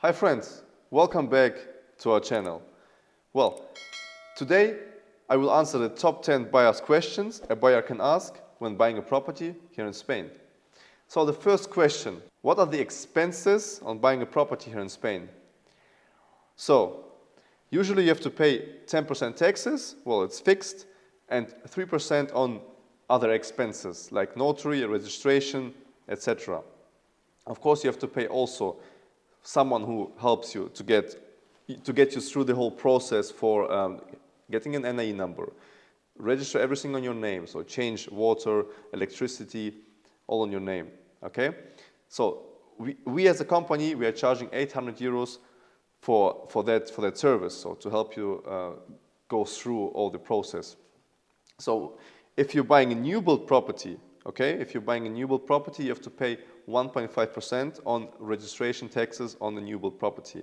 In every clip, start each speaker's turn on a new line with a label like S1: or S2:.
S1: Hi friends, welcome back to our channel. Well, today I will answer the top 10 buyer's questions a buyer can ask when buying a property here in Spain. So the first question, what are the expenses on buying a property here in Spain? So, usually you have to pay 10% taxes, well it's fixed, and 3% on other expenses like notary, registration, etc. Of course you have to pay also someone who helps you to get you through the whole process for getting an NIE number. Register everything on your name, so change water, electricity, all on your name, okay? So we as a company, we are charging 800 euros for that service, so to help you go through all the process. So if you're buying a new build property, okay, if you're buying a new build property, you have to pay 1.5% on registration taxes on the new build property.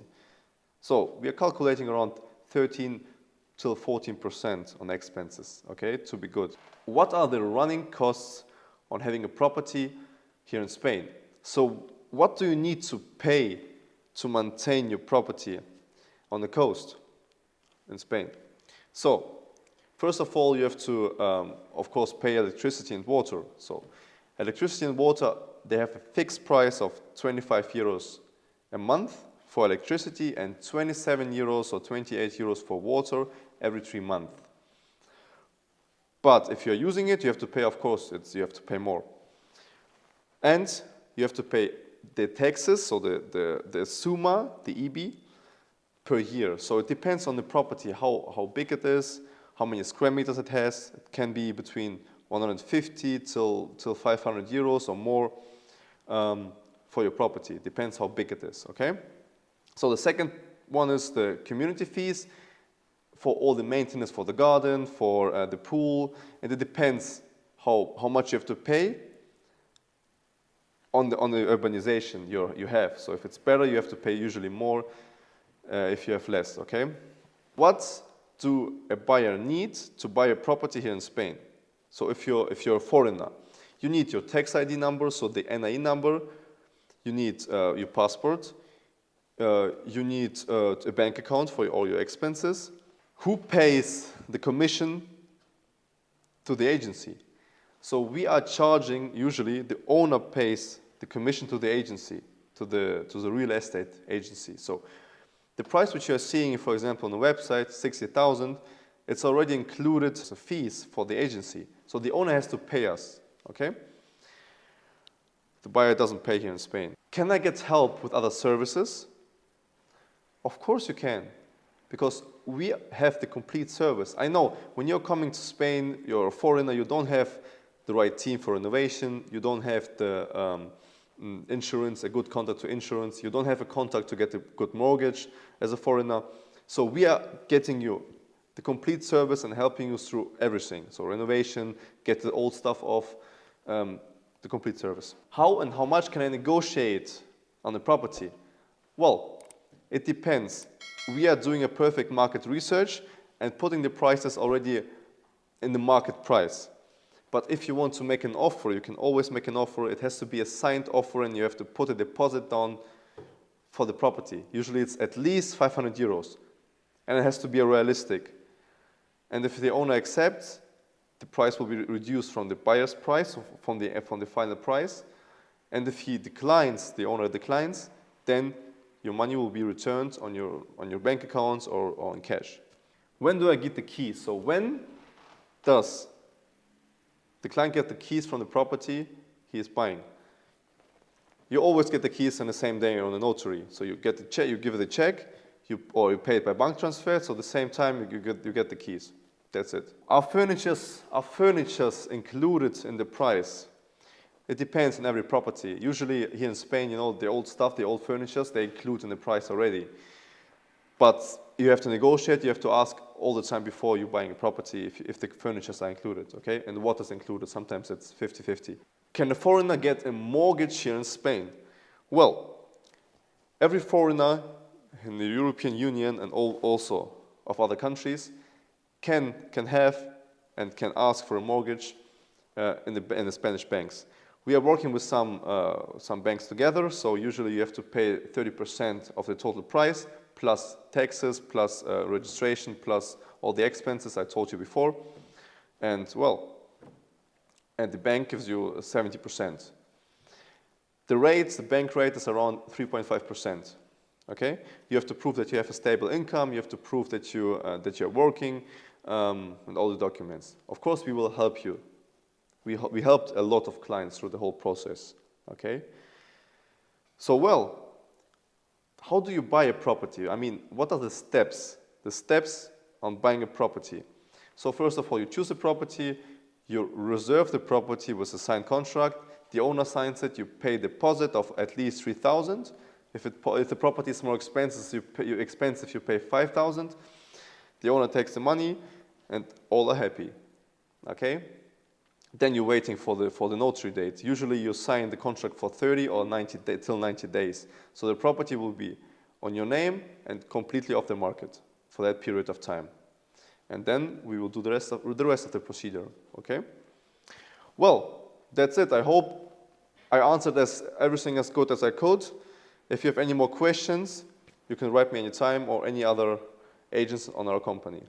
S1: So we are calculating around 13 till 14% on expenses, okay, to be good. What are the running costs on having a property here in Spain? So what do you need to pay to maintain your property on the coast in Spain? So first of all, you have to, of course, pay electricity and water. So electricity and water, they have a fixed price of 25 euros a month for electricity and 27 euros or 28 euros for water every 3 months. But if you're using it, you have to pay, of course, you have to pay more. And you have to pay the taxes, so the SUMA, the EB, per year. So it depends on the property, how big it is, how many square meters it has. It can be between 150 till 500 euros or more for your property. It depends how big it is, okay? So the second one is the community fees for all the maintenance for the garden, for the pool, and it depends how much you have to pay on the urbanization you have. So if it's better, you have to pay usually more if you have less, okay? What do a buyer need to buy a property here in Spain? So if you're a foreigner, you need your tax ID number, so the NIE number, you need your passport, you need a bank account for all your expenses. Who pays the commission to the agency? So we are charging, usually the owner pays the commission to the agency, to the real estate agency. So the price which you are seeing, for example, on the website, 60,000, it's already included the fees for the agency. So the owner has to pay us, okay? The buyer doesn't pay here in Spain. Can I get help with other services? Of course you can, because we have the complete service. I know when you're coming to Spain, you're a foreigner, you don't have the right team for renovation, you don't have the insurance, a good contact to insurance, you don't have a contact to get a good mortgage as a foreigner. So we are getting you the complete service and helping you through everything. So renovation, get the old stuff off, the complete service. How and how much can I negotiate on the property? Well, it depends. We are doing a perfect market research and putting the prices already in the market price. But if you want to make an offer, you can always make an offer. It has to be a signed offer and you have to put a deposit down for the property. Usually it's at least 500 euros. And it has to be realistic. And if the owner accepts, the price will be reduced from the buyer's price, from the final price. And if he declines, the owner declines, then your money will be returned on your bank accounts or on cash. When do I get the keys? So when does the client get the keys from the property he is buying? You always get the keys on the same day on the notary. So you get the check, you give it a check, or you pay it by bank transfer. So at the same time you get the keys. That's it. Are furnitures included in the price? It depends on every property. Usually here in Spain, you know, the old stuff, the old furnitures, they include in the price already. But you have to negotiate, you have to ask all the time before you're buying a property if the furnitures are included, okay? And what is included, sometimes it's 50-50. Can a foreigner get a mortgage here in Spain? Well, every foreigner in the European Union and also of other countries can have and can ask for a mortgage in the Spanish banks. We are working with some banks together, so usually you have to pay 30% of the total price, plus taxes, plus registration, plus all the expenses I told you before. And well, and the bank gives you 70%. The bank rate is around 3.5%. Okay, you have to prove that you have a stable income. You have to prove that you're working, and all the documents. Of course, we will help you. We helped a lot of clients through the whole process. Okay, so well, how do you buy a property? I mean, what are the steps? The steps on buying a property. So first of all, you choose a property. You reserve the property with a signed contract. The owner signs it. You pay a deposit of at least 3,000. If the property is more expensive, you pay 5,000. The owner takes the money, and all are happy. Okay. Then you're waiting for the notary date. Usually, you sign the contract for 30 or 90 days. So the property will be on your name and completely off the market for that period of time. And then we will do the rest of the procedure. Okay. Well, that's it. I hope I answered everything as good as I could. If you have any more questions, you can write me anytime, or any other agents on our company.